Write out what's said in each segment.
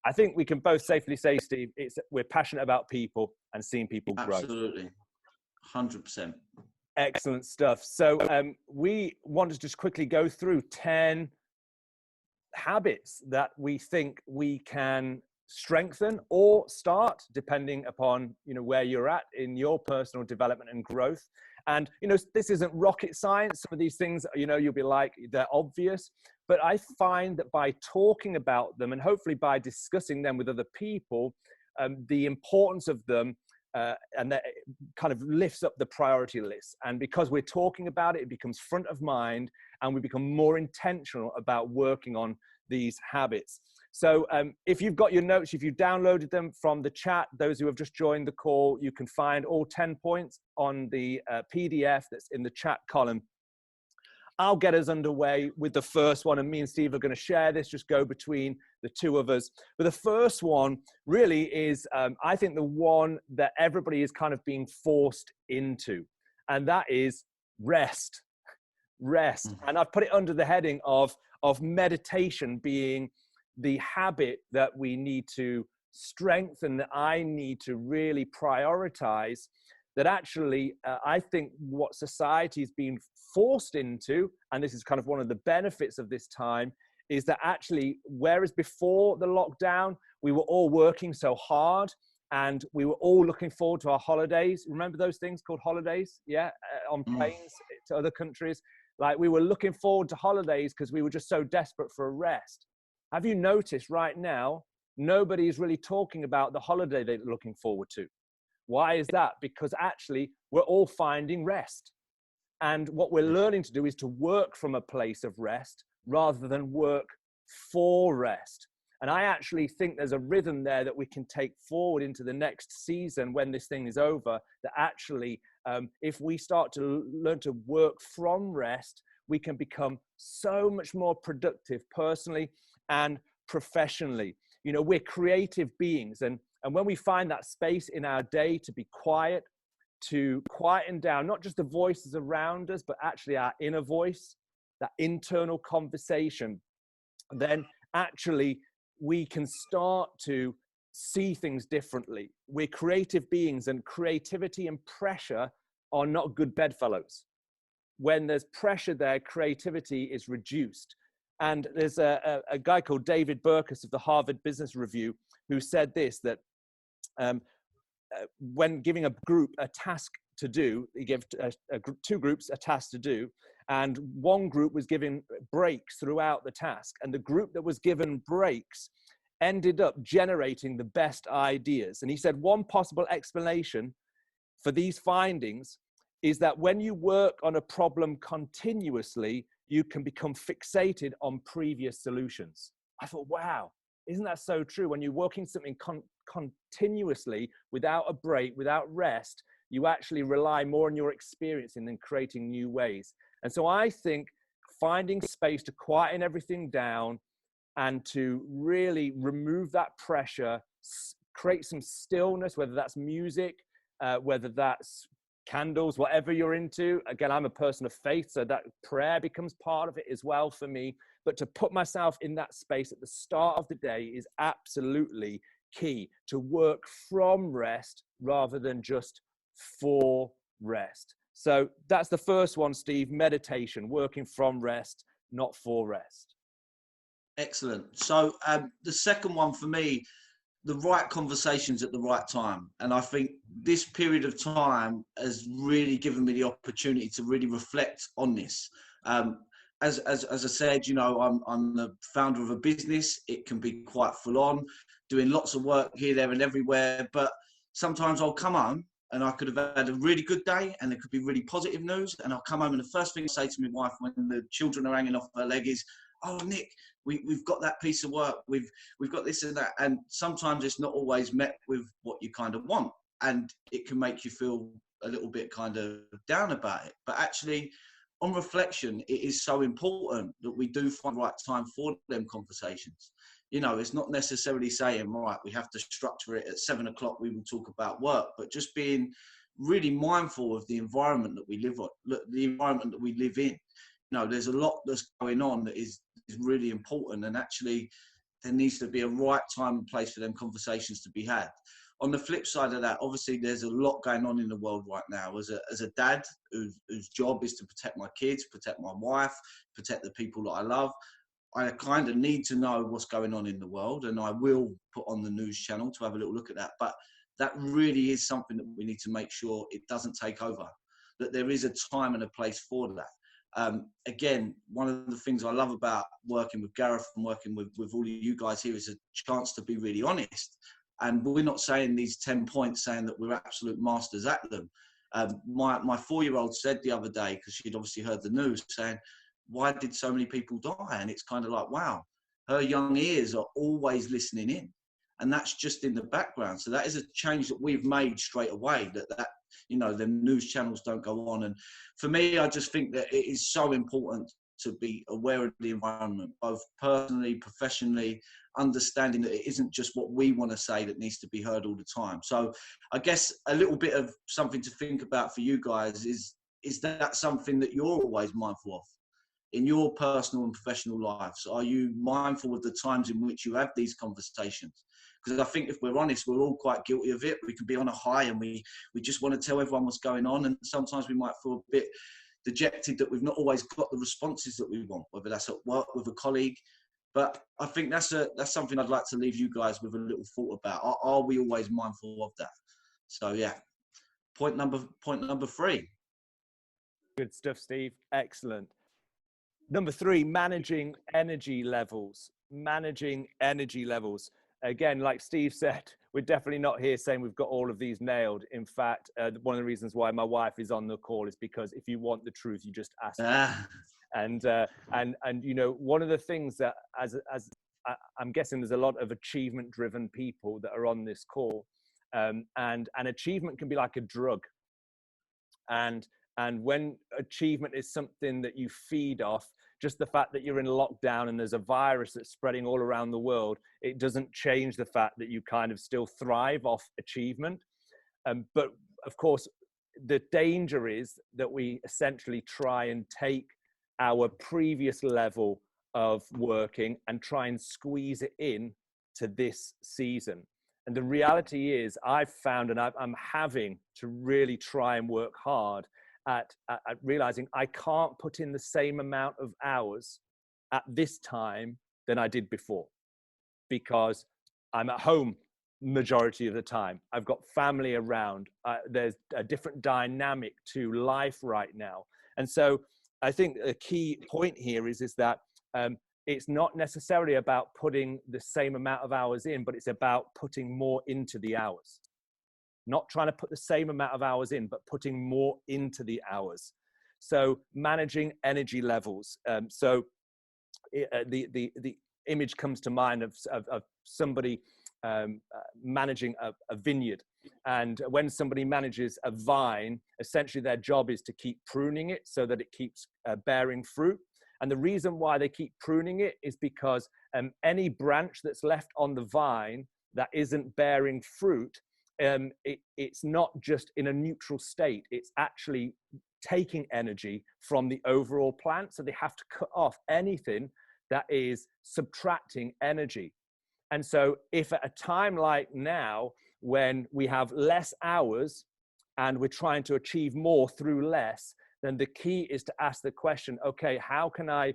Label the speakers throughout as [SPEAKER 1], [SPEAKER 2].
[SPEAKER 1] I think we can both safely say, Steve, we're passionate about people and seeing people grow.
[SPEAKER 2] Absolutely. 100%.
[SPEAKER 1] Excellent stuff. So we want to just quickly go through 10 habits that we think we can strengthen or start, depending upon, where you're at in your personal development and growth. And, this isn't rocket science. Some of these things, you'll be like, they're obvious. But I find that by talking about them and hopefully by discussing them with other people, the importance of them, and that kind of lifts up the priority list. And because we're talking about it, it becomes front of mind, and we become more intentional about working on these habits. So if you've got your notes, if you downloaded them from the chat, those who have just joined the call, you can find all 10 points on the PDF that's in the chat column. I'll get us underway with the first one, and me and Steve are going to share this, just go between the two of us. But the first one really is, I think, the one that everybody is kind of being forced into, and that is rest. Rest. And I've put it under the heading of meditation being the habit that we need to strengthen, that I need to really prioritize. That actually, I think what society is being forced into, and this is kind of one of the benefits of this time, is that actually, whereas before the lockdown, we were all working so hard and we were all looking forward to our holidays. Remember those things called holidays? Yeah, on planes to other countries. Like, we were looking forward to holidays because we were just so desperate for a rest. Have you noticed right now, nobody is really talking about the holiday they're looking forward to? Why is that? Because actually, we're all finding rest. And what we're learning to do is to work from a place of rest rather than work for rest. And I actually think there's a rhythm there that we can take forward into the next season when this thing is over, that actually, if we start to learn to work from rest, we can become so much more productive personally and professionally. We're creative beings. And when we find that space in our day to be quiet, to quieten down, not just the voices around us, but actually our inner voice, that internal conversation, then actually we can start to see things differently. We're creative beings, and creativity and pressure are not good bedfellows. When there's pressure there, creativity is reduced. And there's a guy called David Burkus of the Harvard Business Review who said this, that when giving a group a task to do, he gave two groups a task to do, and one group was given breaks throughout the task, and the group that was given breaks ended up generating the best ideas. And he said one possible explanation for these findings is that when you work on a problem continuously, you can become fixated on previous solutions. I thought, wow, isn't that so true? When you're working something continuously, without a break, without rest, you actually rely more on your experience and then creating new ways. And so I think finding space to quieten everything down and to really remove that pressure, create some stillness, whether that's music, whether that's candles, whatever you're into. Again, I'm a person of faith, so that prayer becomes part of it as well for me. But to put myself in that space at the start of the day is absolutely key, to work from rest rather than just for rest. So that's the first one, Steve, meditation, working from rest, not for rest.
[SPEAKER 2] Excellent. So the second one for me, the right conversations at the right time. And I think this period of time has really given me the opportunity to really reflect on this. As I said, I'm the founder of a business. It can be quite full on, doing lots of work here, there and everywhere. But sometimes I'll come home and I could have had a really good day and there could be really positive news. And I'll come home and the first thing I say to my wife when the children are hanging off her leg is, "Oh, Nick, we've got that piece of work. We've got this and that." And sometimes it's not always met with what you kind of want. And it can make you feel a little bit kind of down about it. But actually, on reflection, it is so important that we do find the right time for them conversations. It's not necessarily saying, right, we have to structure it at 7 o'clock, we will talk about work, but just being really mindful of the environment that we live on, the environment that we live in. There's a lot that's going on that is really important. And actually, there needs to be a right time and place for them conversations to be had. On the flip side of that, obviously there's a lot going on in the world right now. As a dad whose job is to protect my kids, protect my wife, protect the people that I love, I kind of need to know what's going on in the world, and I will put on the news channel to have a little look at that. But that really is something that we need to make sure it doesn't take over, that there is a time and a place for that. Again, one of the things I love about working with Gareth and working with all of you guys here is a chance to be really honest. And we're not saying these 10 points saying that we're absolute masters at them. My 4-year-old said the other day, because she'd obviously heard the news, saying, why did so many people die? And it's kind of like, wow, her young ears are always listening in. And that's just in the background. So that is a change that we've made straight away, that you know, the news channels don't go on. And for me, I just think that it is so important to be aware of the environment, both personally, professionally, understanding that it isn't just what we want to say that needs to be heard all the time. So I guess a little bit of something to think about for you guys is that something that you're always mindful of in your personal and professional lives? Are you mindful of the times in which you have these conversations? Because I think if we're honest, we're all quite guilty of it. We can be on a high and we just want to tell everyone what's going on. And sometimes we might feel a bit dejected that we've not always got the responses that we want, whether that's at work with a colleague. But I think that's something I'd like to leave you guys with a little thought about. Are we always mindful of that? So yeah, point number 3.
[SPEAKER 1] Good stuff, Steve. Excellent. Number 3, managing energy levels. Managing energy levels. Again, like Steve said, we're definitely not here saying we've got all of these nailed. In fact, one of the reasons why my wife is on the call is because if you want the truth, you just ask her. And you know, one of the things that as I'm guessing there's a lot of achievement-driven people that are on this call, and achievement can be like a drug. And when achievement is something that you feed off, just the fact that you're in lockdown and there's a virus that's spreading all around the world, it doesn't change the fact that you kind of still thrive off achievement. But of course, the danger is that we essentially try and take our previous level of working and try and squeeze it in to this season. And the reality is I've found, and I'm having to really try and work hard at realizing I can't put in the same amount of hours at this time than I did before, because I'm at home majority of the time. I've got family around. There's a different dynamic to life right now. And so I think a key point here is that it's not necessarily about putting the same amount of hours in, but it's about putting more into the hours. Not trying to put the same amount of hours in, but putting more into the hours. So managing energy levels. So the image comes to mind of somebody managing a vineyard. And when somebody manages a vine, essentially their job is to keep pruning it so that it keeps bearing fruit. And the reason why they keep pruning it is because any branch that's left on the vine that isn't bearing fruit, it's not just in a neutral state, it's actually taking energy from the overall plant. So they have to cut off anything that is subtracting energy. And so if at a time like now, when we have less hours and we're trying to achieve more through less, then the key is to ask the question, okay, how can I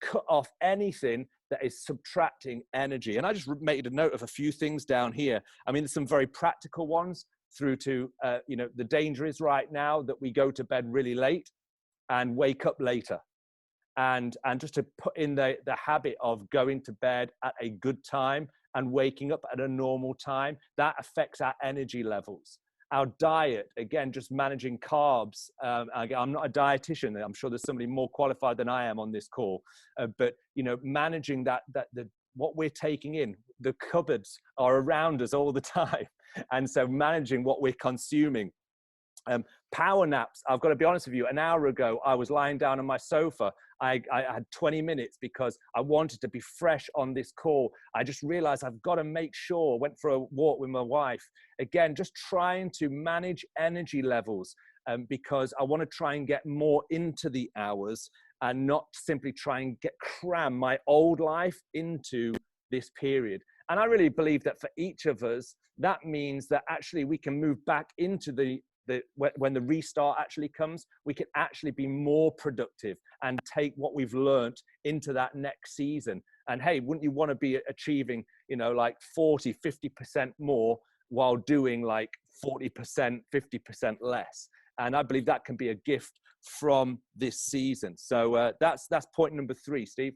[SPEAKER 1] cut off anything that is subtracting energy? And I just made a note of a few things down here. I mean, there's some very practical ones through to, you know, the danger is right now that we go to bed really late and wake up later. And just to put in the habit of going to bed at a good time and waking up at a normal time, that affects our energy levels. Our diet, again, just managing carbs. I'm not a dietitian. I'm sure there's somebody more qualified than I am on this call. But you know, managing what we're taking in, the cupboards are around us all the time, and so managing what we're consuming. Power naps. I've got to be honest with you. An hour ago, I was lying down on my sofa. I had 20 minutes because I wanted to be fresh on this call. I just realized I've got to make sure. Went for a walk with my wife. Again, just trying to manage energy levels because I want to try and get more into the hours and not simply try and cram my old life into this period. And I really believe that for each of us, that means that actually we can move back into when the restart actually comes, we can actually be more productive and take what we've learned into that next season. And hey, wouldn't you want to be achieving, like 40, 50% more while doing like 40%, 50% less? And I believe that can be a gift from this season. So that's point number 3, Steve.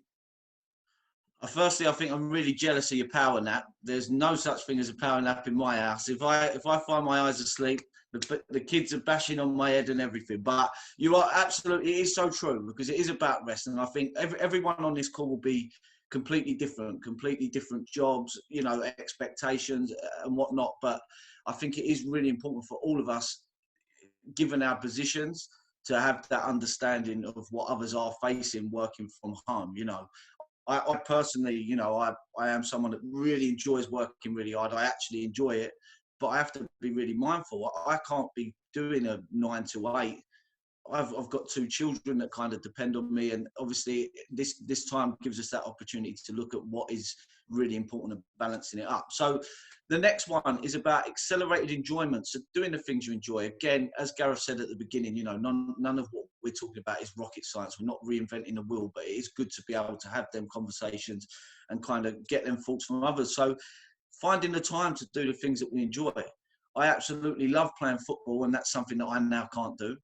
[SPEAKER 2] Firstly, I think I'm really jealous of your power nap. There's no such thing as a power nap in my house. If I find my eyes asleep, the kids are bashing on my head and everything. But you are absolutely, it is so true, because it is about rest. And I think everyone on this call will be completely different jobs, expectations and whatnot. But I think it is really important for all of us, given our positions, to have that understanding of what others are facing working from home. I personally, I am someone that really enjoys working really hard. I actually enjoy it, but I have to be really mindful. I can't be doing a 9 to 8. I've got 2 children that kind of depend on me, and obviously this time gives us that opportunity to look at what is really important and balancing it up. So the next one is about accelerated enjoyment. So doing the things you enjoy. Again, as Gareth said at the beginning, none of what we're talking about is rocket science. We're not reinventing the wheel, but it is good to be able to have them conversations and kind of get them thoughts from others. So finding the time to do the things that we enjoy. I absolutely love playing football, and that's something that I now can't do.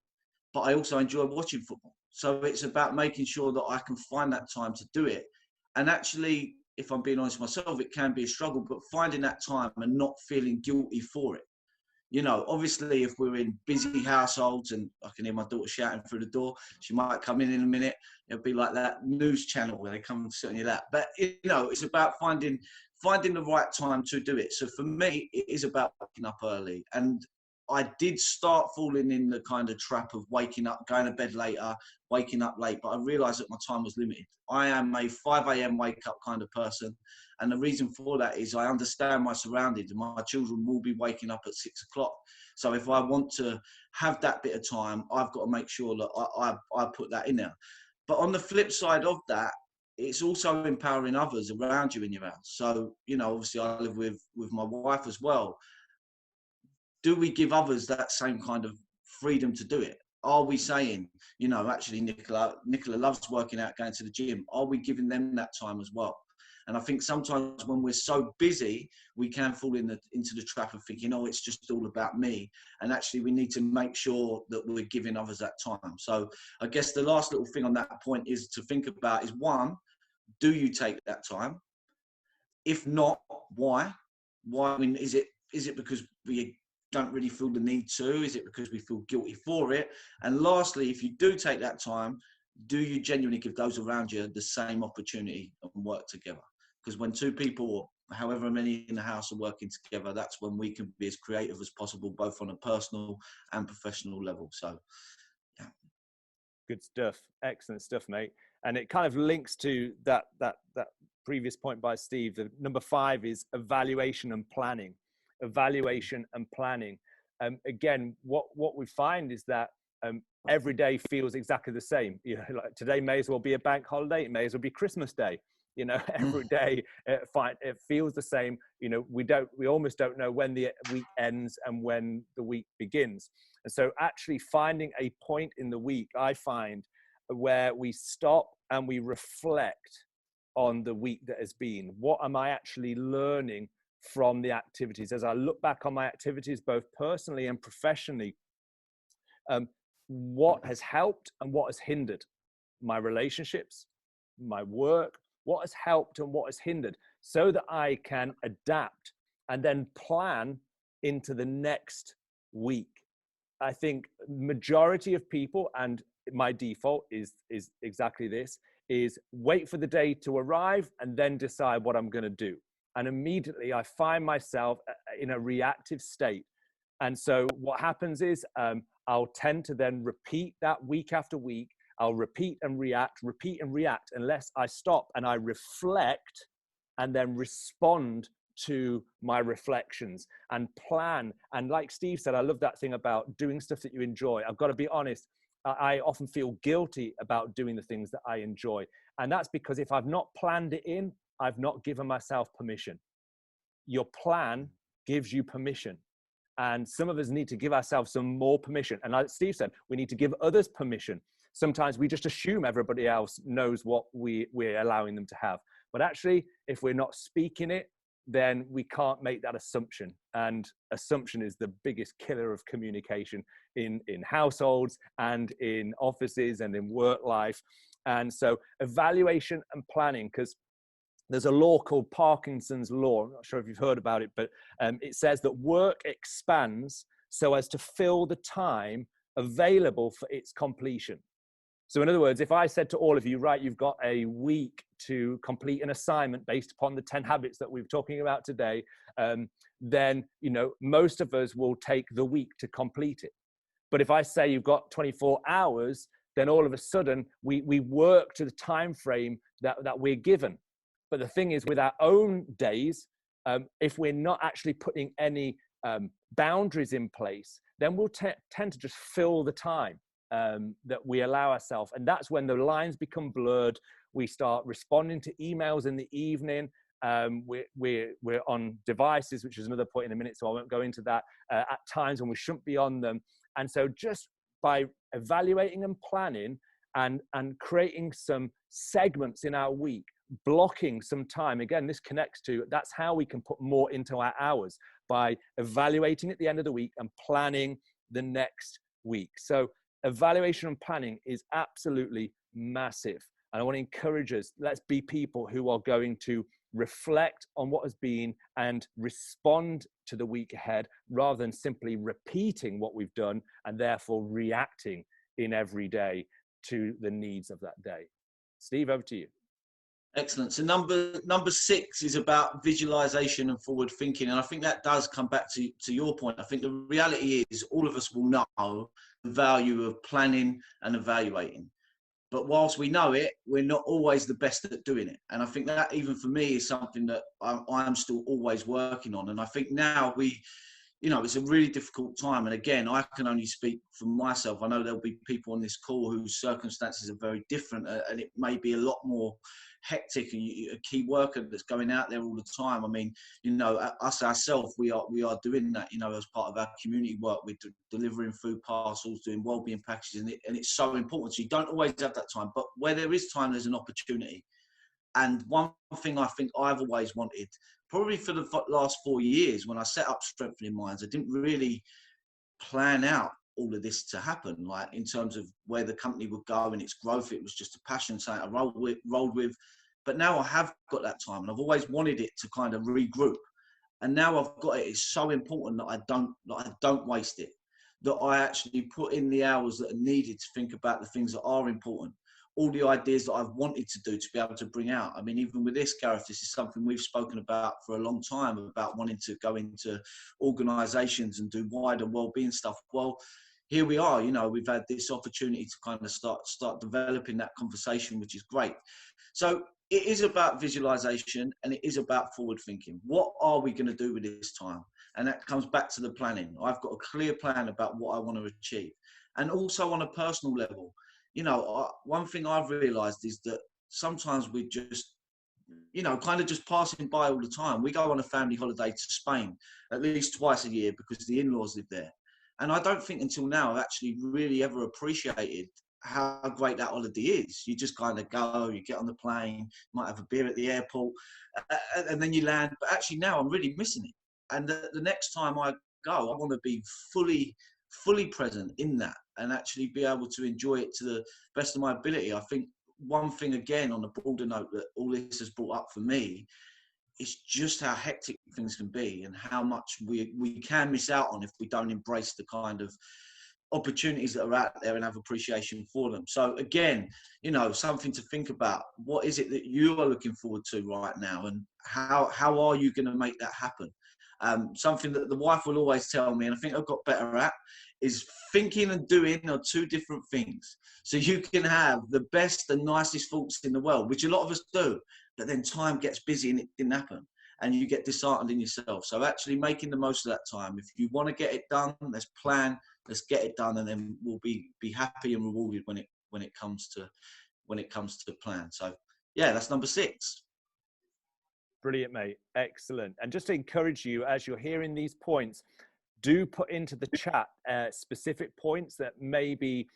[SPEAKER 2] But I also enjoy watching football. So it's about making sure that I can find that time to do it. And actually, if I'm being honest with myself, it can be a struggle, but finding that time and not feeling guilty for it. Obviously, if we're in busy households, and I can hear my daughter shouting through the door, she might come in a minute. It'll be like that news channel where they come and sit on your lap. But, it's about finding the right time to do it. So for me, it is about waking up early. And I did start falling in the kind of trap of waking up, going to bed later, waking up late, but I realised that my time was limited. I am a 5 a.m. wake up kind of person. And the reason for that is I understand my surroundings, and my children will be waking up at 6 o'clock. So if I want to have that bit of time, I've got to make sure that I put that in there. But on the flip side of that, it's also empowering others around you in your house. So, obviously I live with my wife as well. Do we give others that same kind of freedom to do it? Are we saying, actually Nicola loves working out, going to the gym. Are we giving them that time as well? And I think sometimes when we're so busy, we can fall into the trap of thinking, it's just all about me. And actually we need to make sure that we're giving others that time. So I guess the last little thing on that point is to think about is, one, do you take that time? If not, why? Why? I mean, is it because we don't really feel the need to? Is it because we feel guilty for it? And lastly, if you do take that time, do you genuinely give those around you the same opportunity and work together? Because when 2 people, or however many in the house, are working together, that's when we can be as creative as possible, both on a personal and professional level. So, yeah.
[SPEAKER 1] Good stuff. Excellent stuff, mate. And it kind of links to that previous point by Steve. The number 5 is evaluation and planning. Evaluation and planning. Again, what we find is that every day feels exactly the same. Like today may as well be a bank holiday. It may as well be Christmas Day. Every day it feels the same. We almost don't know when the week ends and when the week begins. And so actually finding a point in the week, I find, where we stop and we reflect on the week that has been. What am I actually learning from the activities? As I look back on my activities, both personally and professionally, what has helped and what has hindered my relationships, my work, what has helped and what has hindered, so that I can adapt and then plan into the next week. I think majority of people, and my default is exactly this, is wait for the day to arrive and then decide what I'm going to do. And immediately I find myself in a reactive state. And so what happens is I'll tend to then repeat that week after week. I'll repeat and react, unless I stop and I reflect and then respond to my reflections and plan. And like Steve said, I love that thing about doing stuff that you enjoy. I've got to be honest, I often feel guilty about doing the things that I enjoy. And that's because if I've not planned it in, I've not given myself permission. Your plan gives you permission. And some of us need to give ourselves some more permission. And like Steve said, we need to give others permission. Sometimes we just assume everybody else knows what we're allowing them to have. But actually, if we're not speaking it, then we can't make that assumption. And assumption is the biggest killer of communication in households and in offices and in work life. And so evaluation and planning, because there's a law called Parkinson's law. I'm not sure if you've heard about it, but it says that work expands so as to fill the time available for its completion. So in other words, if I said to all of you, right, you've got a week to complete an assignment based upon the 10 habits that we're talking about today, then, you know, most of us will take the week to complete it. But if I say you've got 24 hours, then all of a sudden we work to the time frame that we're given. But the thing is, with our own days, if we're not actually putting any boundaries in place, then we'll tend to just fill the time that we allow ourselves. And that's when the lines become blurred. We start responding to emails in the evening. We're on devices, which is another point in a minute, so I won't go into that, at times when we shouldn't be on them. And so just by evaluating and planning and creating some segments in our week, blocking some time, again, this connects to, that's how we can put more into our hours, by evaluating at the end of the week and planning the next week. So evaluation and planning is absolutely massive. And I want to encourage us, let's be people who are going to reflect on what has been and respond to the week ahead, rather than simply repeating what we've done and therefore reacting in every day to the needs of that day. Steve, over to you.
[SPEAKER 2] Excellent. So number 6 is about visualization and forward thinking. And I think that does come back to your point. I think the reality is all of us will know the value of planning and evaluating. But whilst we know it, we're not always the best at doing it. And I think that even for me is something that I'm still always working on. And I think now it's a really difficult time. And again, I can only speak for myself. I know there'll be people on this call whose circumstances are very different, and it may be a lot more hectic, and a key worker that's going out there all the time. I mean, us ourselves, we are doing that, as part of our community work. We're delivering food parcels, doing wellbeing packages, and it's so important. So you don't always have that time, but where there is time, there's an opportunity. And one thing I think I've always wanted, probably for the last 4 years, when I set up Strengthening Minds, I didn't really plan out all of this to happen, like in terms of where the company would go and its growth. It was just a passion, something I rolled with. But now I have got that time, and I've always wanted it to kind of regroup. And now I've got it. It's so important that I don't waste it, that I actually put in the hours that are needed to think about the things that are important. All the ideas that I've wanted to do to be able to bring out. I mean, even with this, Gareth, this is something we've spoken about for a long time, about wanting to go into organisations and do wider wellbeing stuff. Well, here we are, we've had this opportunity to kind of start developing that conversation, which is great. So it is about visualisation, and it is about forward thinking. What are we going to do with this time? And that comes back to the planning. I've got a clear plan about what I want to achieve. And also on a personal level, one thing I've realized is that sometimes we just, kind of just passing by all the time. We go on a family holiday to Spain at least twice a year because the in-laws live there. And I don't think until now I've actually really ever appreciated how great that holiday is. You just kind of go, you get on the plane, might have a beer at the airport, and then you land. But actually now I'm really missing it. And the next time I go, I want to be fully present in that, and actually be able to enjoy it to the best of my ability. I think one thing, again, on a broader note, that all this has brought up for me is just how hectic things can be, and how much we can miss out on if we don't embrace the kind of opportunities that are out there and have appreciation for them. So again, something to think about. What is it that you are looking forward to right now, and how are you going to make that happen? Something that the wife will always tell me, and I think I've got better at, is thinking and doing are two different things. So you can have the best and nicest thoughts in the world, which a lot of us do, but then time gets busy and it didn't happen, and you get disheartened in yourself. So actually making the most of that time. If you want to get it done, let's plan, let's get it done, and then we'll be happy and rewarded when it comes to plan. So yeah, that's number 6.
[SPEAKER 1] Brilliant, mate. Excellent. And just to encourage you, as you're hearing these points, do put into the chat specific points that maybe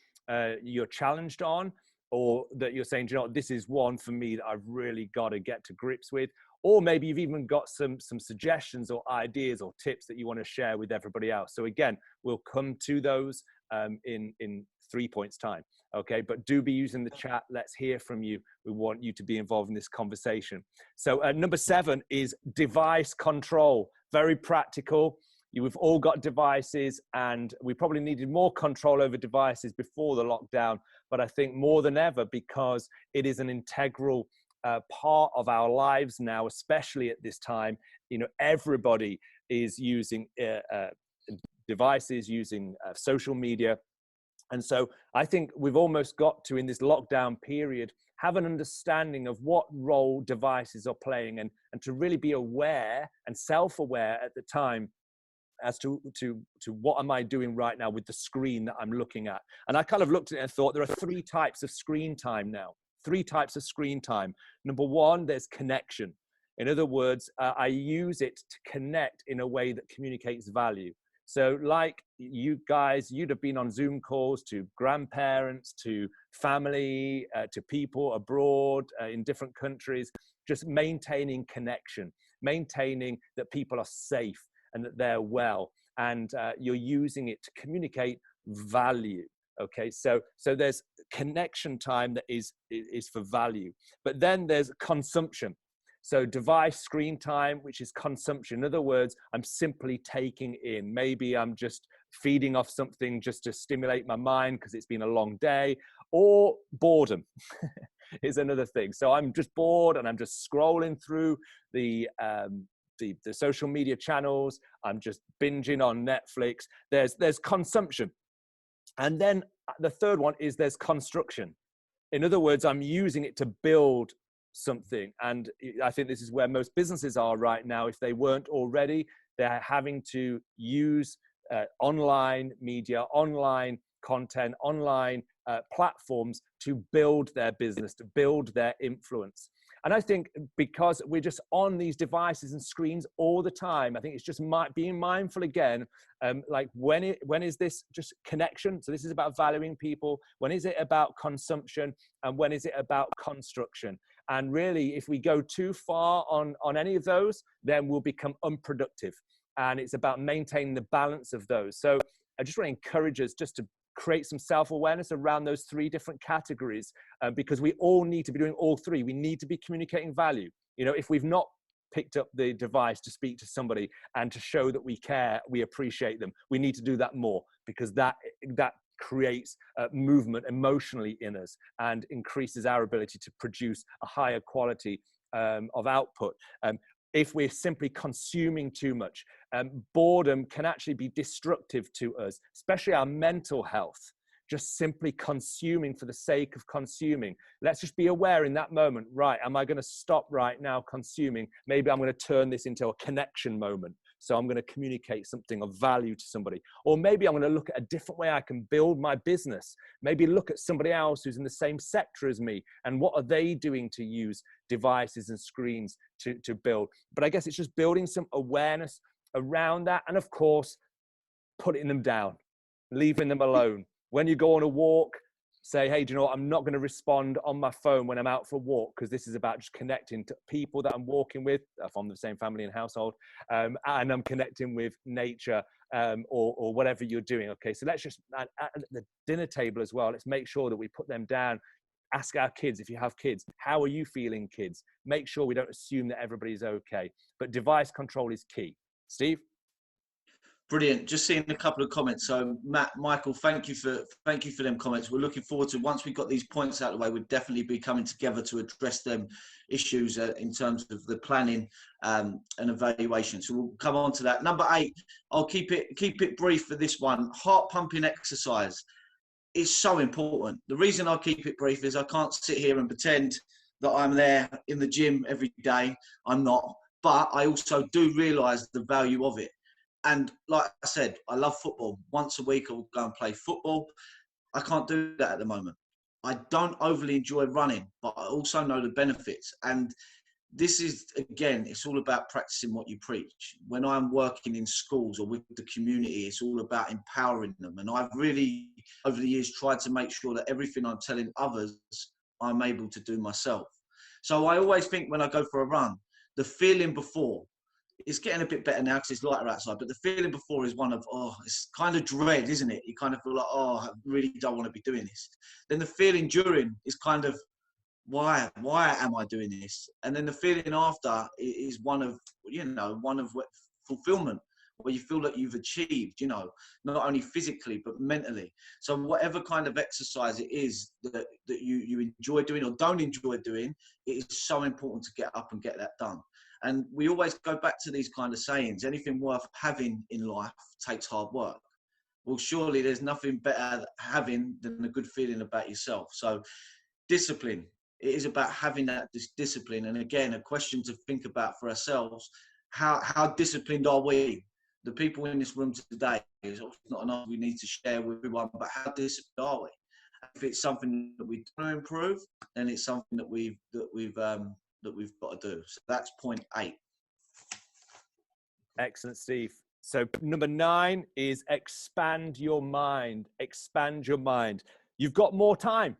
[SPEAKER 1] you're challenged on, or that you're saying, "Do you know what, this is one for me that I've really got to get to grips with." Or maybe you've even got some suggestions or ideas or tips that you want to share with everybody else. So again, we'll come to those in 3 points time. Okay, but do be using the chat. Let's hear from you. We want you to be involved in this conversation. So number 7 is device control. Very practical. We've all got devices, and we probably needed more control over devices before the lockdown, but I think more than ever, because it is an integral part of our lives now, especially at this time. You know, everybody is using devices, using social media. And so I think we've almost got to, in this lockdown period, have an understanding of what role devices are playing, and to really be aware and self-aware at the time as to what am I doing right now with the screen that I'm looking at. And I kind of looked at it and thought there are 3 types of screen time now. 3 types of screen time. Number 1, there's connection. In other words, I use it to connect in a way that communicates value. So like you guys, you'd have been on Zoom calls to grandparents, to family, to people abroad in different countries, just maintaining connection, maintaining that people are safe and that they're well, and you're using it to communicate value. Okay, so there's connection time that is for value, but then there's consumption. So device screen time, which is consumption. In other words, I'm simply taking in. Maybe I'm just feeding off something just to stimulate my mind because it's been a long day, or boredom is another thing. So I'm just bored and I'm just scrolling through the social media channels. I'm just binging on Netflix. There's consumption. And then the third one is there's construction. In other words, I'm using it to build something. And I think this is where most businesses are right now. If they weren't already, they're having to use online media, online content, online platforms to build their business, to build their influence. And I think because we're just on these devices and screens all the time, I think it's just being mindful again, like when is this just connection? So this is about valuing people. When is it about consumption? And when is it about construction? And really, if we go too far on any of those, then we'll become unproductive. And it's about maintaining the balance of those. So I just want to encourage us just to create some self-awareness around those 3 different categories, because we all need to be doing all 3. We need to be communicating value. You know, if we've not picked up the device to speak to somebody and to show that we care, we appreciate them, we need to do that more, because that creates movement emotionally in us and increases our ability to produce a higher quality of output. If we're simply consuming too much, boredom can actually be destructive to us, especially our mental health. Just simply consuming for the sake of consuming. Let's just be aware in that moment, right, am I going to stop right now consuming? Maybe I'm going to turn this into a connection moment. So I'm going to communicate something of value to somebody. Or maybe I'm going to look at a different way I can build my business. Maybe look at somebody else who's in the same sector as me, and what are they doing to use devices and screens to build. But I guess it's just building some awareness around that. And of course, putting them down, leaving them alone. When you go on a walk, say, hey, do you know what? I'm not going to respond on my phone when I'm out for a walk, because this is about just connecting to people that I'm walking with, from the same family and household, and I'm connecting with nature, or whatever you're doing. Okay, so let's just, at the dinner table as well, let's make sure that we put them down. Ask our kids, if you have kids, how are you feeling, kids? Make sure we don't assume that everybody's okay. But device control is key. Steve?
[SPEAKER 2] Brilliant. Just seeing a couple of comments. So Michael, thank you for them comments. We're looking forward to, once we've got these points out of the way, we'll definitely be coming together to address them issues in terms of the planning and evaluation. So we'll come on to that. Number 8, I'll keep it brief for this one. Heart pumping exercise is so important. The reason I keep it brief is I can't sit here and pretend that I'm there in the gym every day. I'm not, but I also do realise the value of it. And like I said, I love football. Once a week, I'll go and play football. I can't do that at the moment. I don't overly enjoy running, but I also know the benefits. And this is, again, it's all about practicing what you preach. When I'm working in schools or with the community, it's all about empowering them. And I've really, over the years, tried to make sure that everything I'm telling others, I'm able to do myself. So I always think when I go for a run, the feeling before, it's getting a bit better now because it's lighter outside, but the feeling before is one of, oh, it's kind of dread, isn't it? You kind of feel like, oh, I really don't want to be doing this. Then the feeling during is kind of, why am I doing this? And then the feeling after is one of, fulfillment, where you feel that you've achieved, not only physically, but mentally. So whatever kind of exercise it is that you enjoy doing or don't enjoy doing, it is so important to get up and get that done. And we always go back to these kind of sayings, anything worth having in life takes hard work. Well, surely there's nothing better having than a good feeling about yourself. So discipline, it is about having that discipline. And again, a question to think about for ourselves, how disciplined are we? The people in this room today, is not enough we need to share with everyone, but how disciplined are we? If it's something that we want to improve, then it's something that we've got to do. So that's point 8.
[SPEAKER 1] Excellent, Steve. So number 9 is expand your mind. Expand your mind. You've got more time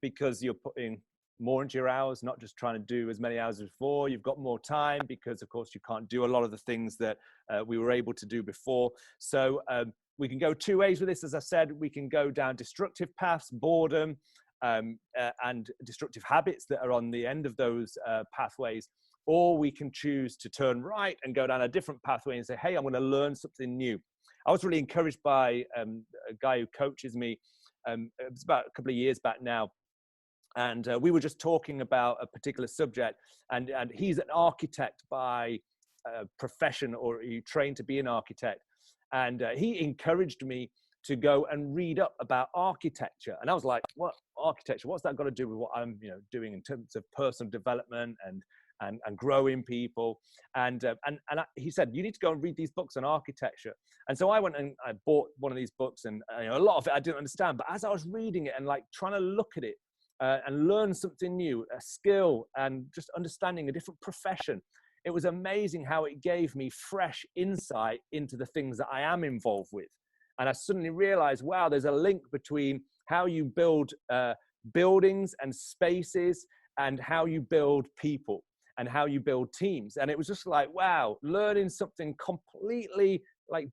[SPEAKER 1] because you're putting more into your hours, not just trying to do as many hours as before. You've got more time because, of course, you can't do a lot of the things that we were able to do before. So we can go 2 ways with this. As I said, we can go down destructive paths, boredom, and destructive habits that are on the end of those pathways, or we can choose to turn right and go down a different pathway and say, hey, I'm going to learn something new. I was really encouraged by a guy who coaches me. It was about a couple of years back now, and we were just talking about a particular subject, and he's an architect by profession, or he trained to be an architect, and he encouraged me to go and read up about architecture. And I was like, what architecture? What's that got to do with what I'm doing in terms of personal development and growing people? And he said, you need to go and read these books on architecture. And so I went and I bought one of these books, and a lot of it I didn't understand. But as I was reading it and like trying to look at it and learn something new, a skill, and just understanding a different profession, it was amazing how it gave me fresh insight into the things that I am involved with. And I suddenly realized, wow, there's a link between how you build buildings and spaces and how you build people and how you build teams. And it was just like, wow, learning something completely like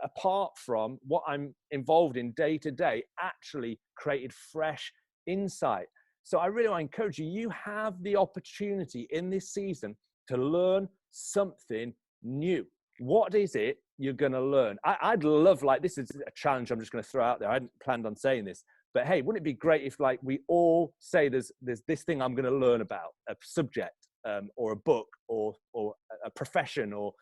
[SPEAKER 1] apart from what I'm involved in day to day actually created fresh insight. So I really want to encourage you, you have the opportunity in this season to learn something new. What is it you're going to learn? I'd love, like, this is a challenge I'm just going to throw out there. I hadn't planned on saying this, but hey, wouldn't it be great if like we all say there's this thing I'm going to learn about, a subject or a book or a profession or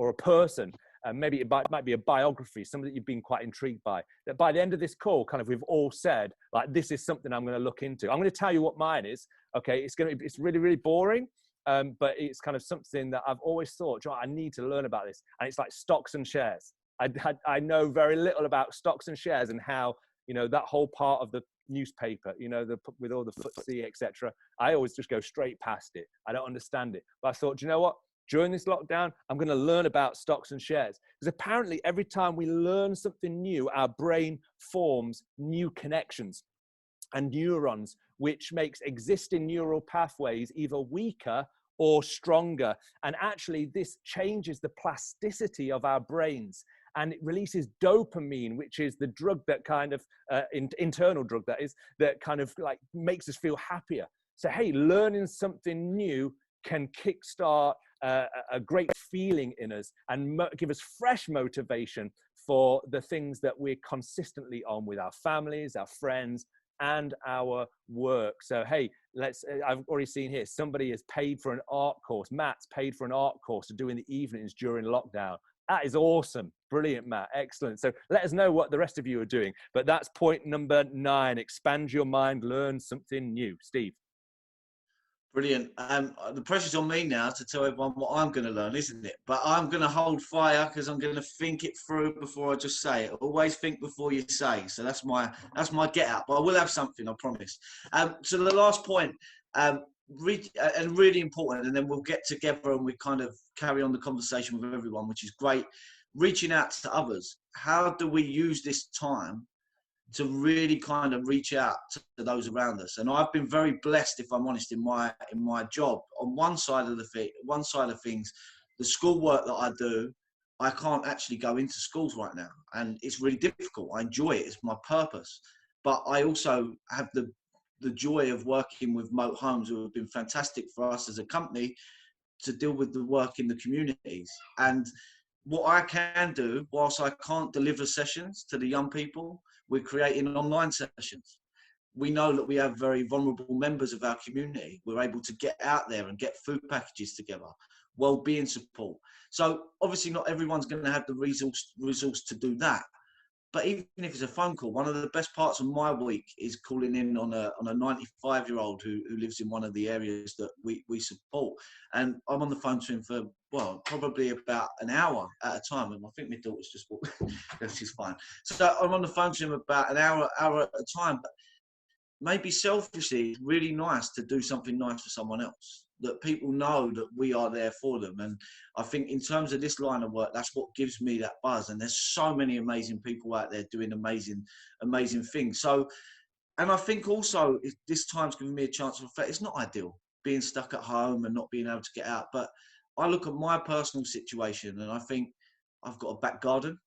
[SPEAKER 1] a person. Maybe it might be a biography, something that you've been quite intrigued by, that by the end of this call, kind of we've all said, like, this is something I'm going to look into. I'm going to tell you what mine is. Okay, it's really, really boring. But it's kind of something that I've always thought, I need to learn about this. And it's like stocks and shares. I know very little about stocks and shares and how, that whole part of the newspaper, with all the FTSE, etc. I always just go straight past it. I don't understand it. But I thought, do you know what? During this lockdown, I'm going to learn about stocks and shares. Because apparently every time we learn something new, our brain forms new connections and neurons, which makes existing neural pathways either weaker or stronger. And actually, this changes the plasticity of our brains. And it releases dopamine, which is the drug that kind of, internal drug that is, that kind of like makes us feel happier. So, hey, learning something new can kickstart a great feeling in us and give us fresh motivation for the things that we're consistently on with our families, our friends, and our work. So, hey, I've already seen here, somebody has paid for an art course. Matt's paid for an art course to do in the evenings during lockdown. That is awesome. Brilliant, Matt. Excellent. So let us know what the rest of you are doing. But that's point number 9. Expand your mind, learn something new. Steve.
[SPEAKER 2] Brilliant. The pressure's on me now to tell everyone what I'm going to learn, isn't it? But I'm going to hold fire because I'm going to think it through before I just say it. Always think before you say. So that's my get out. But I will have something, I promise. So the last point, and really important, and then we'll get together and we kind of carry on the conversation with everyone, which is great. Reaching out to others. How do we use this time to really kind of reach out to those around us? And I've been very blessed, if I'm honest, in my job. On one side of things, the schoolwork that I do, I can't actually go into schools right now, and it's really difficult. I enjoy it; it's my purpose. But I also have the joy of working with Moat Homes, who have been fantastic for us as a company to deal with the work in the communities. And what I can do, whilst I can't deliver sessions to the young people, we're creating online sessions. We know that we have very vulnerable members of our community. We're able to get out there and get food packages together, well-being support. So obviously not everyone's going to have the resource to do that. But even if it's a phone call, one of the best parts of my week is calling in on a 95-year-old who lives in one of the areas that we support. And I'm on the phone to him for, well, probably about an hour at a time. And I think my daughter's just walked. She's fine. So I'm on the phone to him about an hour at a time. But maybe selfishly, it's really nice to do something nice for someone else, that people know that we are there for them. And I think in terms of this line of work, that's what gives me that buzz. And there's so many amazing people out there doing amazing things. So, and I think also this time's giving me a chance to reflect. It's not ideal being stuck at home and not being able to get out. But I look at my personal situation and I think I've got a back garden,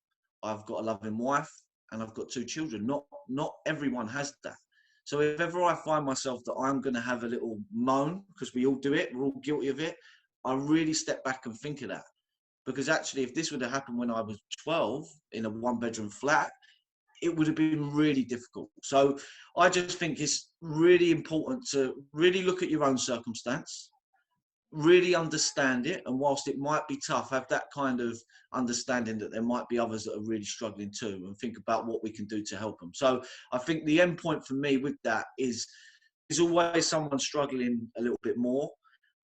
[SPEAKER 2] I've got a loving wife, and I've got 2 children. Not everyone has that. So if ever I find myself that I'm going to have a little moan, because we all do it, we're all guilty of it, I really step back and think of that. Because actually, if this would have happened when I was 12 in a 1-bedroom flat, it would have been really difficult. So I just think it's really important to really look at your own circumstance, really understand it, and whilst it might be tough, have that kind of understanding that there might be others that are really struggling too, and think about what we can do to help them. So I think the end point for me with that is always someone struggling a little bit more,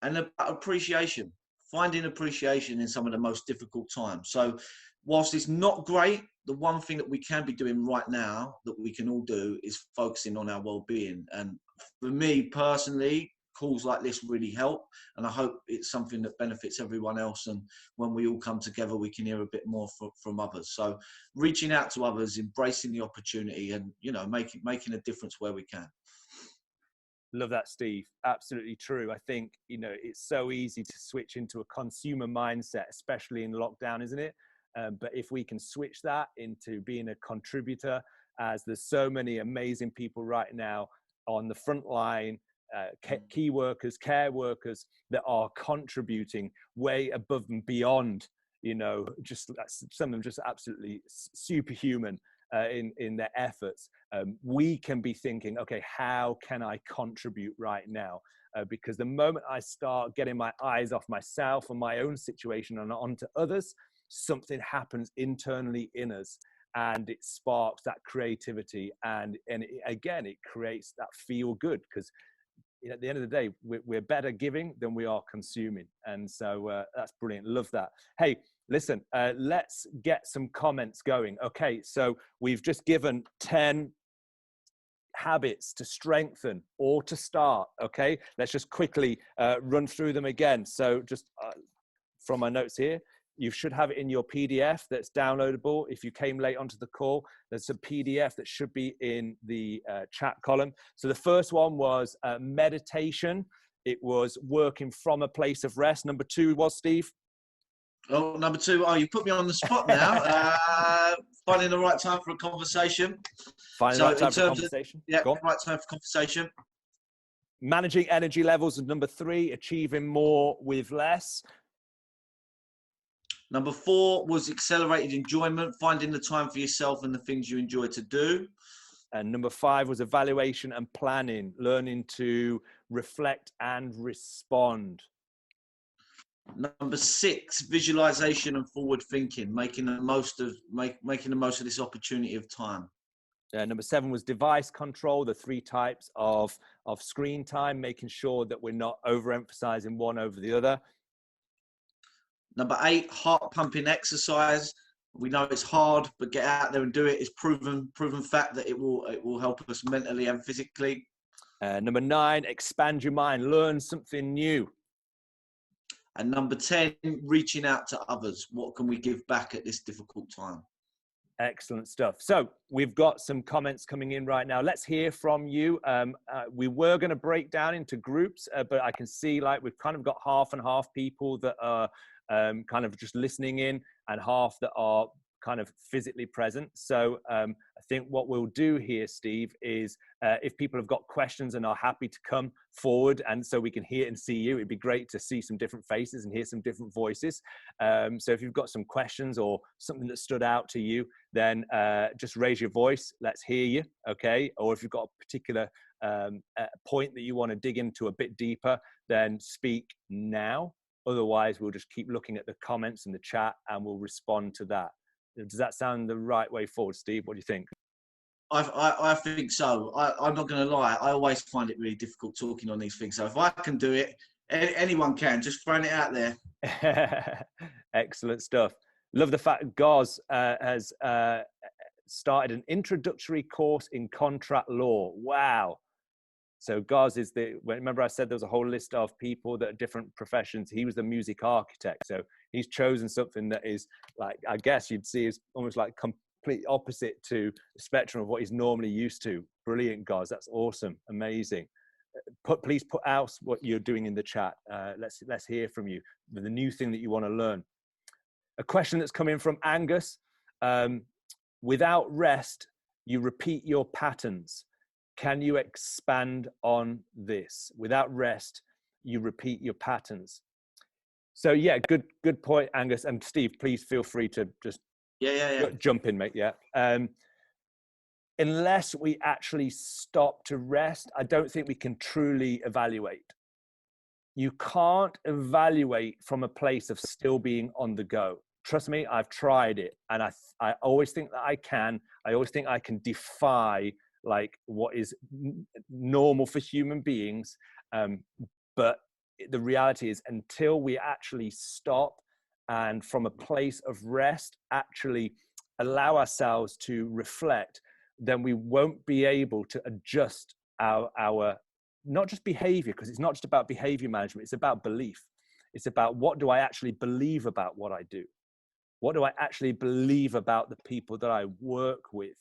[SPEAKER 2] and about appreciation, finding appreciation in some of the most difficult times. So whilst it's not great, the one thing that we can be doing right now that we can all do is focusing on our well-being. And for me personally, calls like this really help, and I hope it's something that benefits everyone else, and when we all come together we can hear a bit more from others. So reaching out to others, embracing the opportunity, and making a difference where we can.
[SPEAKER 1] Love that, Steve. Absolutely true. I think it's so easy to switch into a consumer mindset, especially in lockdown, isn't it? But if we can switch that into being a contributor, as there's so many amazing people right now on the front line, key workers, care workers that are contributing way above and beyond, just some of them just absolutely superhuman in their efforts. We can be thinking, okay, how can I contribute right now? Because the moment I start getting my eyes off myself and my own situation and onto others, something happens internally in us, and it sparks that creativity, and it creates that feel good, because at the end of the day, we're better giving than we are consuming. And so that's brilliant. Love that. Hey, listen, let's get some comments going. Okay, so we've just given 10 habits to strengthen or to start. Okay, let's just quickly run through them again. So just from my notes here, you should have it in your PDF that's downloadable. If you came late onto the call, there's a PDF that should be in the chat column. So the first one was meditation. It was working from a place of rest. Number 2 was, Steve?
[SPEAKER 2] Oh, number 2. Oh, you put me on the spot now. Finding the right time for a conversation.
[SPEAKER 1] Finding the right time for conversation.
[SPEAKER 2] Yeah, right time for conversation.
[SPEAKER 1] Managing energy levels is number 3. Achieving more with less.
[SPEAKER 2] Number 4 was accelerated enjoyment, finding the time for yourself and the things you enjoy to do.
[SPEAKER 1] And number 5 was evaluation and planning, learning to reflect and respond.
[SPEAKER 2] Number 6, visualization and forward thinking, making the most of this opportunity of time.
[SPEAKER 1] Number 7 was device control, the 3 types of screen time, making sure that we're not overemphasizing one over the other.
[SPEAKER 2] Number 8, heart pumping exercise. We know it's hard, but get out there and do it. It's proven fact that it will help us mentally and physically.
[SPEAKER 1] Number 9, expand your mind, learn something new.
[SPEAKER 2] And number 10, reaching out to others. What can we give back at this difficult time?
[SPEAKER 1] Excellent stuff. So we've got some comments coming in right now. Let's hear from you. We were going to break down into groups, but I can see like we've kind of got half and half people that are kind of just listening in and half that are kind of physically present. So I think what we'll do here, Steve, is if people have got questions and are happy to come forward and so we can hear and see you, it'd be great to see some different faces and hear some different voices. So if you've got some questions or something that stood out to you, then just raise your voice. Let's hear you, okay? Or if you've got a particular point that you want to dig into a bit deeper, then speak now. Otherwise, we'll just keep looking at the comments and the chat and we'll respond to that. Does that sound the right way forward, Steve? What do you think?
[SPEAKER 2] I think so. I'm not going to lie. I always find it really difficult talking on these things. So if I can do it, anyone can. Just throwing it out there.
[SPEAKER 1] Excellent stuff. Love the fact Goz has started an introductory course in contract law. Wow. So Goz is remember I said there was a whole list of people that are different professions. He was the music architect. So he's chosen something that is like, I guess you'd see is almost like complete opposite to the spectrum of what he's normally used to. Brilliant, Goz. That's awesome. Amazing. Please put out what you're doing in the chat. Let's hear from you. The new thing that you want to learn. A question that's come in from Angus. Without rest, you repeat your patterns. Can you expand on this? Without rest, you repeat your patterns. So yeah, good point, Angus. And Steve, please feel free to just jump in, mate. Yeah. Unless we actually stop to rest, I don't think we can truly evaluate. You can't evaluate from a place of still being on the go. Trust me, I've tried it, and I always think that I can. I always think I can defy like what is normal for human beings, but the reality is until we actually stop and from a place of rest actually allow ourselves to reflect, then we won't be able to adjust our not just behavior, because it's not just about behavior management, it's about belief. It's about what do I actually believe about what I do? What do I actually believe about the people that I work with?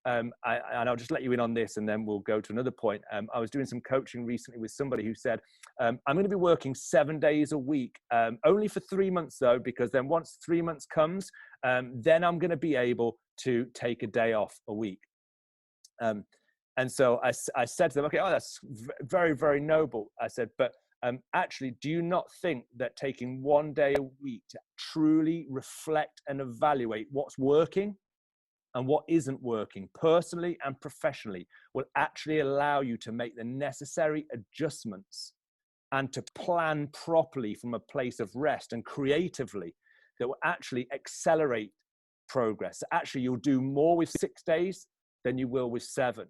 [SPEAKER 1] And I'll just let you in on this and then we'll go to another point. I was doing some coaching recently with somebody who said, I'm going to be working 7 days a week, only for 3 months though, because then once 3 months comes, then I'm going to be able to take a day off a week. And so I said to them, okay, that's very, very noble. I said, but actually, do you not think that taking 1 day a week to truly reflect and evaluate what's working and what isn't working personally and professionally will actually allow you to make the necessary adjustments and to plan properly from a place of rest and creatively that will actually accelerate progress? Actually, you'll do more with 6 days than you will with 7.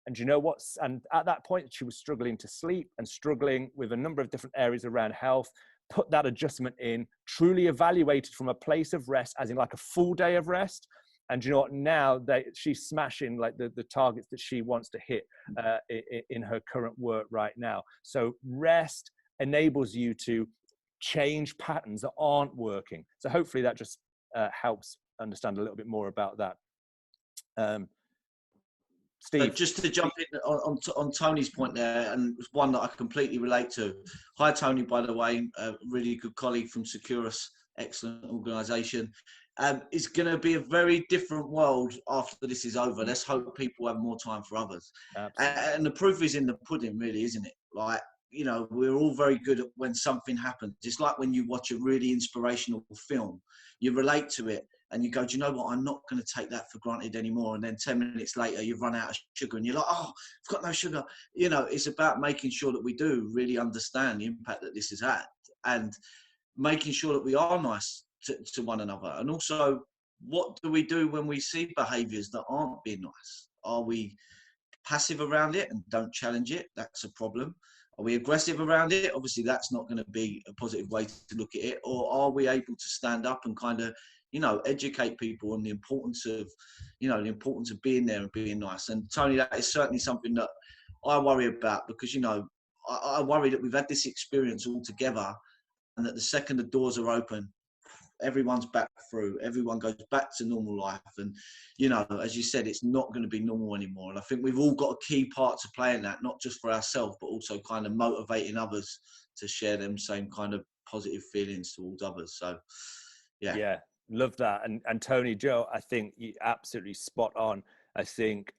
[SPEAKER 1] And you know what? And at that point, she was struggling to sleep and struggling with a number of different areas around health. Put that adjustment in, truly evaluated from a place of rest, as in like a full day of rest. And you know what? Now she's smashing like the targets that she wants to hit in her current work right now. So rest enables you to change patterns that aren't working. So hopefully that just helps understand a little bit more about that. Steve.
[SPEAKER 2] So just to jump in on Tony's point there, and one that I completely relate to. Hi, Tony, by the way, a really good colleague from Securus, excellent organisation. It's going to be a very different world after this is over. Let's hope people have more time for others. And the proof is in the pudding, really, isn't it? Like, you know, we're all very good at when something happens. It's like when you watch a really inspirational film, you relate to it. And you go, do you know what? I'm not going to take that for granted anymore. And then 10 minutes later, you've run out of sugar and you're like, oh, I've got no sugar. You know, it's about making sure that we do really understand the impact that this has had and making sure that we are nice to one another. And also, what do we do when we see behaviours that aren't being nice? Are we passive around it and don't challenge it? That's a problem. Are we aggressive around it? Obviously, that's not going to be a positive way to look at it. Or are we able to stand up and kind of, you know, educate people on the importance of, you know, the importance of being there and being nice? And Tony, that is certainly something that I worry about, because, you know, I worry that we've had this experience all together, and that the second the doors are open, everyone's back through, everyone goes back to normal life. And, you know, as you said, it's not going to be normal anymore. And I think we've all got a key part to play in that, not just for ourselves, but also kind of motivating others to share them same kind of positive feelings towards others. So, yeah.
[SPEAKER 1] Yeah, love that. And Tony, Joe, I think you absolutely spot on. I think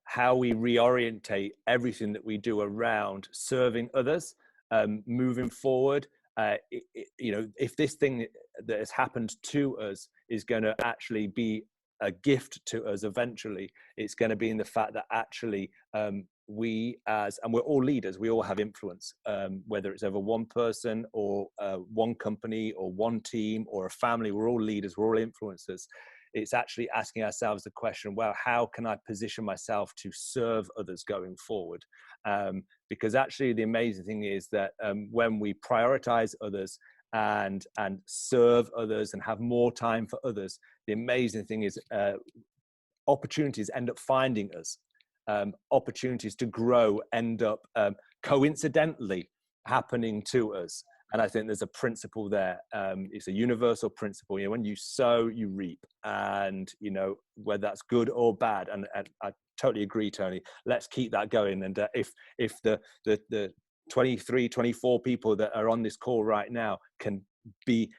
[SPEAKER 1] how we reorientate everything that we do around serving others, moving forward. You know, if this thing that has happened to us is going to actually be a gift to us eventually, it's going to be in the fact that actually and we're all leaders, we all have influence, whether it's over one person or one company or one team or a family. We're all leaders, we're all influencers. It's actually asking ourselves the question, well, how can I position myself to serve others going forward? Because actually the amazing thing is that when we prioritize others and serve others and have more time for others, the amazing thing is opportunities end up finding us. Opportunities to grow end up coincidentally happening to us. And I think there's a principle there. It's a universal principle. You know, when you sow, you reap. And, you know, whether that's good or bad. And I totally agree, Tony. Let's keep that going. And if the 23, 24 people that are on this call right now can be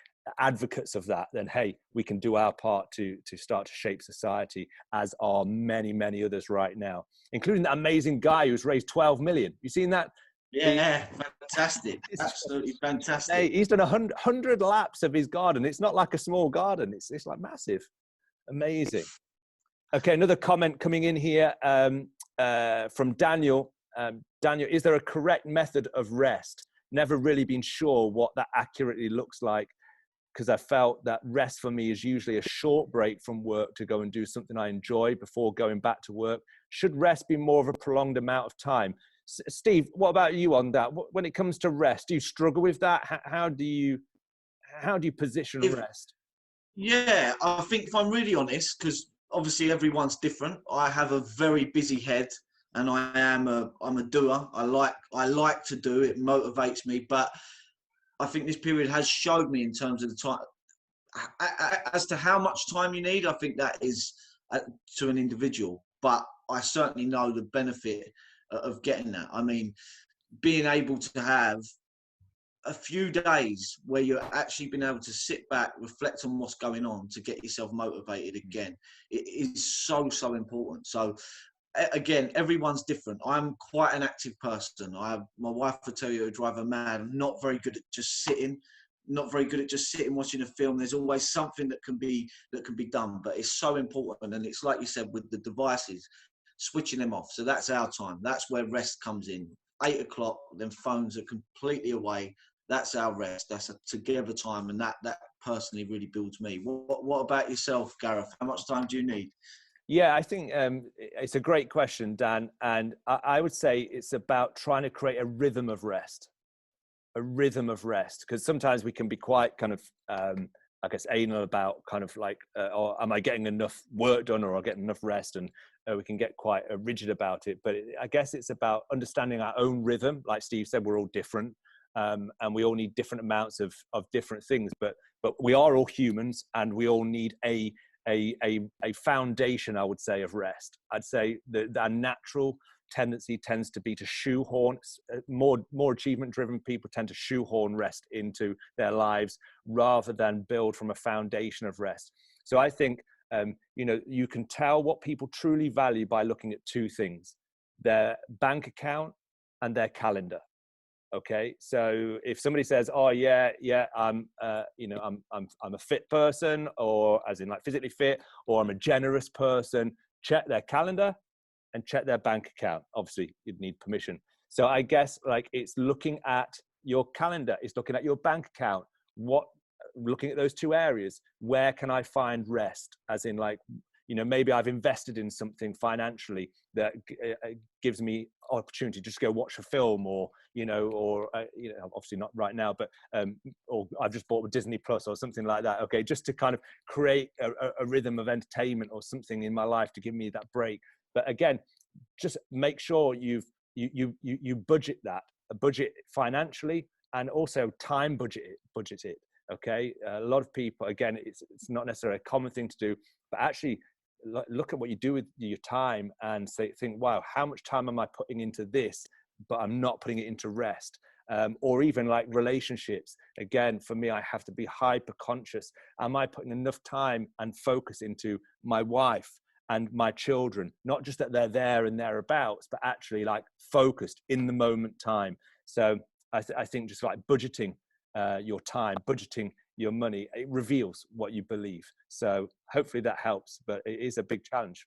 [SPEAKER 1] advocates of that, then hey, we can do our part to start to shape society, as are many, many others right now, including that amazing guy who's raised 12 million. You seen that?
[SPEAKER 2] Yeah, fantastic. Absolutely fantastic.
[SPEAKER 1] Hey, he's done 100 laps of his garden. It's not like a small garden. It's like massive. Amazing. Okay, another comment coming in here from Daniel. Daniel, is there a correct method of rest? Never really been sure what that accurately looks like, because I felt that rest for me is usually a short break from work to go and do something I enjoy before going back to work. Should rest be more of a prolonged amount of time? Steve, what about you on that? When it comes to rest, do you struggle with that? How do you position rest?
[SPEAKER 2] Yeah, I think if I'm really honest, because obviously everyone's different. I have a very busy head, and I'm a doer. I like to do. It motivates me, but I think this period has showed me in terms of the time, as to how much time you need. I think that is to an individual, but I certainly know the benefit of getting that. I mean, being able to have a few days where you're actually been able to sit back, reflect on what's going on to get yourself motivated again, it is so important. So again, everyone's different. I'm quite an active person. My wife would tell you I drive her mad. I'm not very good at just sitting, watching a film. There's always something that can be done, but it's so important. And it's like you said, with the devices, switching them off. So that's our time. That's where rest comes in. 8 o'clock, then phones are completely away. That's our rest. That's a together time. And that personally really builds me. What about yourself, Gareth? How much time do you need?
[SPEAKER 1] Yeah, I think it's a great question, Dan. And I would say it's about trying to create a rhythm of rest. Because sometimes we can be quite kind of, I guess, anal about kind of like, or am I getting enough work done, or am I getting enough rest? And we can get quite rigid about it. But I guess it's about understanding our own rhythm. Like Steve said, we're all different. And we all need different amounts of different things. But we are all humans, and we all need a foundation, I would say, of rest. I'd say that our natural tendency tends to be to shoehorn, more achievement driven people tend to shoehorn rest into their lives rather than build from a foundation of rest. So I think you can tell what people truly value by looking at two things: their bank account and their calendar. Okay, so if somebody says, "Oh yeah, I'm a fit person," or as in like physically fit, or I'm a generous person, check their calendar and check their bank account. Obviously, you'd need permission. So I guess like it's looking at your calendar, it's looking at your bank account. Looking at those two areas, where can I find rest? As in like, maybe I've invested in something financially that gives me opportunity to just go watch a film, or obviously not right now, but or I've just bought Disney Plus or something like that. Okay, just to kind of create a rhythm of entertainment or something in my life to give me that break. But again, just make sure you've you budget that, a budget financially, and also time budget it. Okay, a lot of people, again, it's not necessarily a common thing to do, but actually look at what you do with your time and think, wow, how much time am I putting into this, but I'm not putting it into rest. Or even like relationships. Again, for me, I have to be hyper conscious. Am I putting enough time and focus into my wife and my children? Not just that they're there and thereabouts, but actually like focused in the moment time. So I think just like budgeting your time, budgeting your money, it reveals what you believe. So hopefully that helps, but it is a big challenge.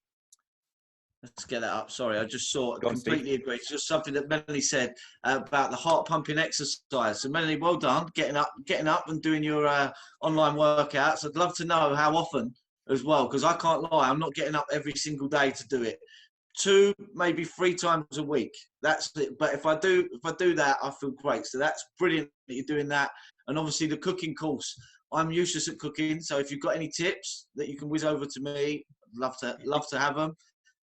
[SPEAKER 2] Let's get that up. Sorry, I just saw.
[SPEAKER 1] Go on,
[SPEAKER 2] Completely
[SPEAKER 1] Steve.
[SPEAKER 2] agree. It's just something that Melanie said about the heart pumping exercise. So Melanie, well done, getting up and doing your online workouts. I'd love to know how often as well, because I can't lie, I'm not getting up every single day to do it. 2, maybe 3 times a week. That's it. But if I do that, I feel great. So that's brilliant that you're doing that. And obviously the cooking course. I'm useless at cooking, so if you've got any tips that you can whiz over to me, I'd love to have them.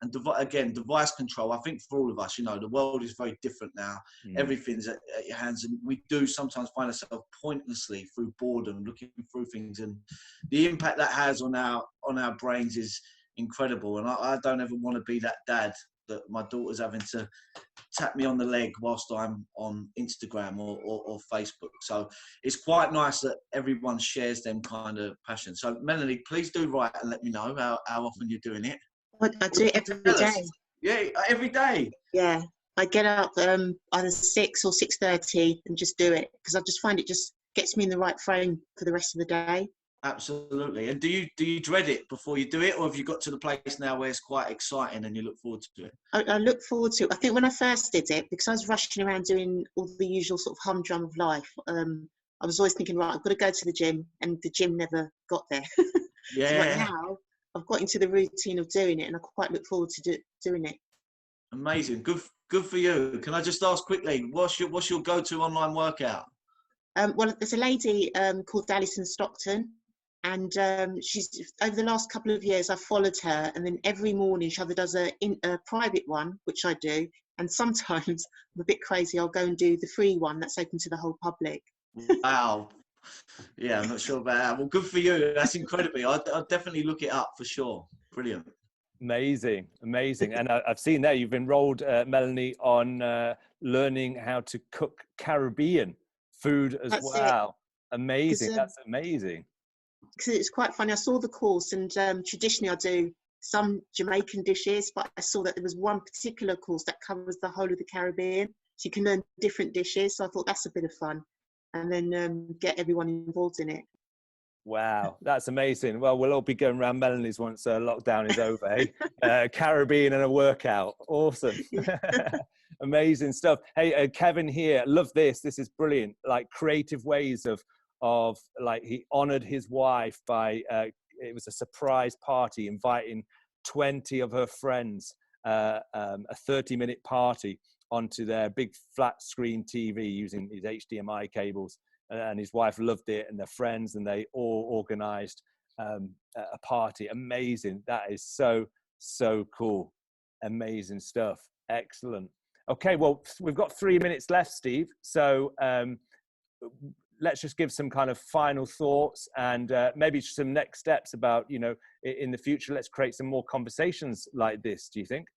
[SPEAKER 2] And again, device control. I think for all of us, the world is very different now. Everything's at your hands, and we do sometimes find ourselves pointlessly through boredom looking through things, and the impact that has on our brains is incredible. And I don't ever want to be that dad that my daughter's having to tap me on the leg whilst I'm on Instagram or Facebook. So it's quite nice that everyone shares them kind of passion. So Melanie, please do write and let me know how often you're doing it.
[SPEAKER 3] I do it every day.
[SPEAKER 2] Yeah, every day.
[SPEAKER 3] Yeah, I get up either 6 or 6:30 and just do it, because I just find it just gets me in the right frame for the rest of the day.
[SPEAKER 2] Absolutely. And do you dread it before you do it, or have you got to the place now where it's quite exciting and you look forward to it?
[SPEAKER 3] I look forward to it. I think when I first did it, because I was rushing around doing all the usual sort of humdrum of life, I was always thinking, right, I've got to go to the gym, and the gym never got there.
[SPEAKER 2] Yeah.
[SPEAKER 3] So right now, I've got into the routine of doing it, and I quite look forward to doing it.
[SPEAKER 2] Amazing. Good for you. Can I just ask quickly, what's your go-to online workout?
[SPEAKER 3] Well, there's a lady called Alison Stockton, and she's, over the last couple of years, I've followed her, and then every morning she either does a private one, which I do, and sometimes I'm a bit crazy, I'll go and do the free one that's open to the whole public.
[SPEAKER 2] Wow. Yeah, I'm not sure about that. Well, good for you. That's incredible. I'll definitely look it up for sure. Brilliant.
[SPEAKER 1] Amazing. And I've seen there you've enrolled Melanie on learning how to cook Caribbean food as well. Amazing. That's amazing.
[SPEAKER 3] Because it's quite funny. I saw the course, and traditionally I do some Jamaican dishes, but I saw that there was one particular course that covers the whole of the Caribbean. So you can learn different dishes. So I thought that's a bit of fun. And then get everyone involved in it.
[SPEAKER 1] Wow, that's amazing. Well, we'll all be going around Melanie's once lockdown is over, eh? Caribbean and a workout. Awesome. Amazing stuff. Hey, Kevin here, love this. This is brilliant. Like creative ways of like, he honored his wife by, it was a surprise party, inviting 20 of her friends, a 30-minute party onto their big flat screen TV using these HDMI cables, and his wife loved it, and their friends, and they all organized a party. Amazing. That is so cool. Amazing stuff. Excellent. Okay, well, we've got 3 minutes left, Steve, so let's just give some kind of final thoughts, and maybe some next steps about, in the future. Let's create some more conversations like this, do you think?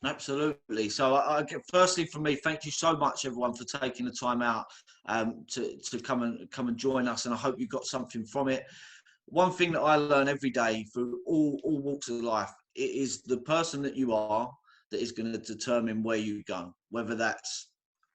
[SPEAKER 2] Absolutely. So firstly, from me, thank you so much, everyone, for taking the time out to come and join us, and I hope you got something from it. One thing that I learn every day through all walks of life, it is the person that you are that is going to determine where you go, whether that's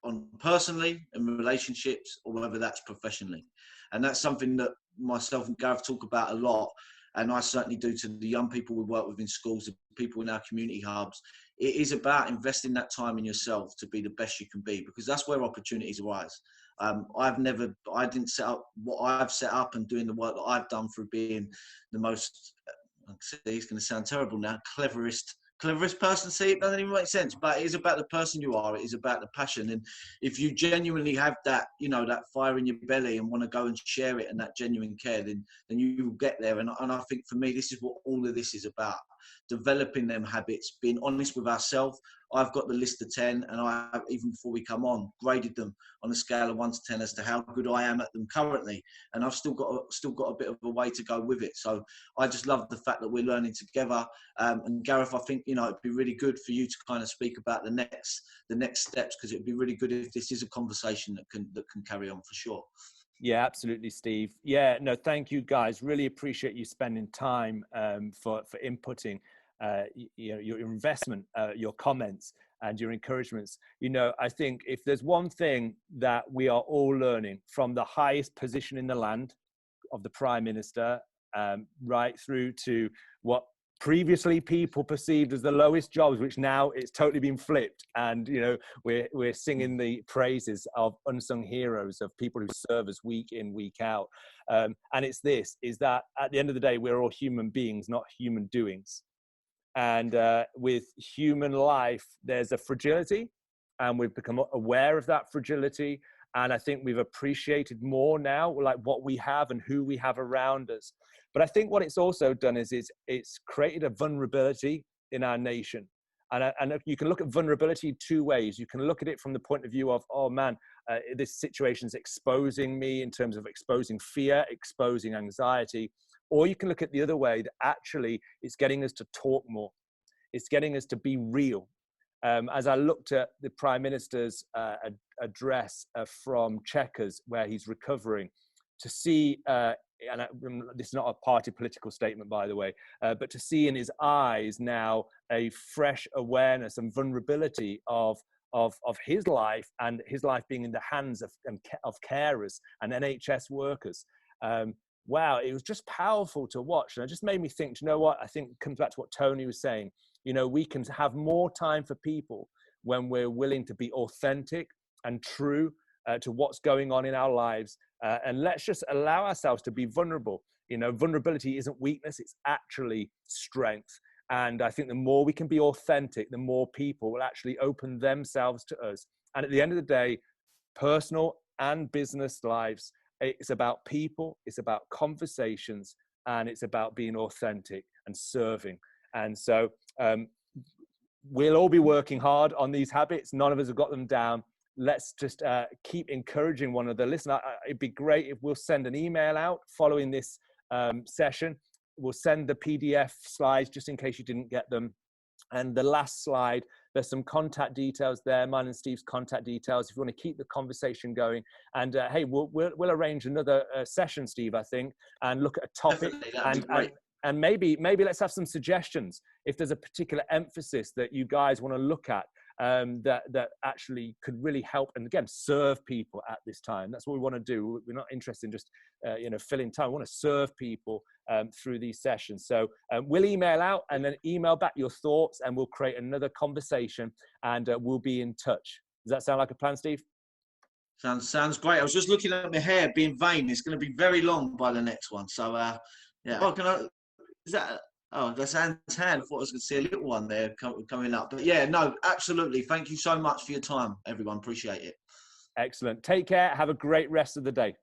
[SPEAKER 2] on personally in relationships or whether that's professionally. And that's something that myself and Gareth talk about a lot, and I certainly do to the young people we work with in schools, the people in our community hubs. It is about investing that time in yourself to be the best you can be, because that's where opportunities arise. I didn't set up what I've set up and doing the work that I've done through being the most, it's going to sound terrible now, cleverest person. See, it doesn't even make sense, but it is about the person you are. It is about the passion. And if you genuinely have that, that fire in your belly and want to go and share it, and that genuine care, then you will get there. And I think for me, this is what all of this is about. developing them habits, being honest with ourselves. I've got the list of 10, and I have, even before we come on, graded them on a scale of 1 to 10 as to how good I am at them currently, and I've still got a bit of a way to go with it. So I just love the fact that we're learning together. And Gareth, I think, you know, it'd be really good for you to kind of speak about the next steps, because it'd be really good if this is a conversation that can carry on for sure.
[SPEAKER 1] Yeah, absolutely, Steve. Yeah, no, thank you guys. Really appreciate you spending time for inputting you know, your investment, your comments and your encouragements. You know, I think if there's one thing that we are all learning from the highest position in the land of the Prime Minister, right through to what previously people perceived as the lowest jobs, which now it's totally been flipped, and you know, we're singing the praises of unsung heroes, of people who serve us week in, week out. And it's this, is that at the end of the day, we're all human beings, not human doings. And with human life, there's a fragility, and we've become aware of that fragility. And I think we've appreciated more now, like what we have and who we have around us. But I think what it's also done is it's created a vulnerability in our nation. And you can look at vulnerability two ways. You can look at it from the point of view of, oh man, this situation's exposing me in terms of exposing fear, exposing anxiety. Or you can look at the other way, that actually it's getting us to talk more. It's getting us to be real. As I looked at the Prime Minister's address from Chequers, where he's recovering, to see, this is not a party political statement, by the way, but to see in his eyes now a fresh awareness and vulnerability of his life, and his life being in the hands of carers and NHS workers. Wow, it was just powerful to watch. And it just made me think, you know what? I think it comes back to what Tony was saying. You know, we can have more time for people when we're willing to be authentic and true to what's going on in our lives. And let's just allow ourselves to be vulnerable. You know, vulnerability isn't weakness, it's actually strength. And I think the more we can be authentic, the more people will actually open themselves to us. And at the end of the day, personal and business lives, it's about people, it's about conversations, and it's about being authentic and serving. And so we'll all be working hard on these habits. None of us have got them down. Let's just keep encouraging one another. Listen, it'd be great if we'll send an email out following this session. We'll send the PDF slides just in case you didn't get them. And the last slide, there's some contact details there, mine and Steve's contact details, if you want to keep the conversation going. And hey, we'll arrange another session, Steve, I think, and look at a topic. And maybe let's have some suggestions. If there's a particular emphasis that you guys want to look at, that actually could really help and again serve people at this time. That's what we want to do. We're not interested in just you know, filling time. We want to serve people through these sessions. So we'll email out and then email back your thoughts, and we'll create another conversation, and we'll be in touch. Does that sound like a plan, Steve?
[SPEAKER 2] Sounds great. I was just looking at my hair being vain. It's going to be very long by the next one. So yeah. Oh, is that? Oh, that's Anne's hand. I thought I was going to see a little one there coming up. But yeah, no, absolutely. Thank you so much for your time, everyone. Appreciate it.
[SPEAKER 1] Excellent. Take care. Have a great rest of the day.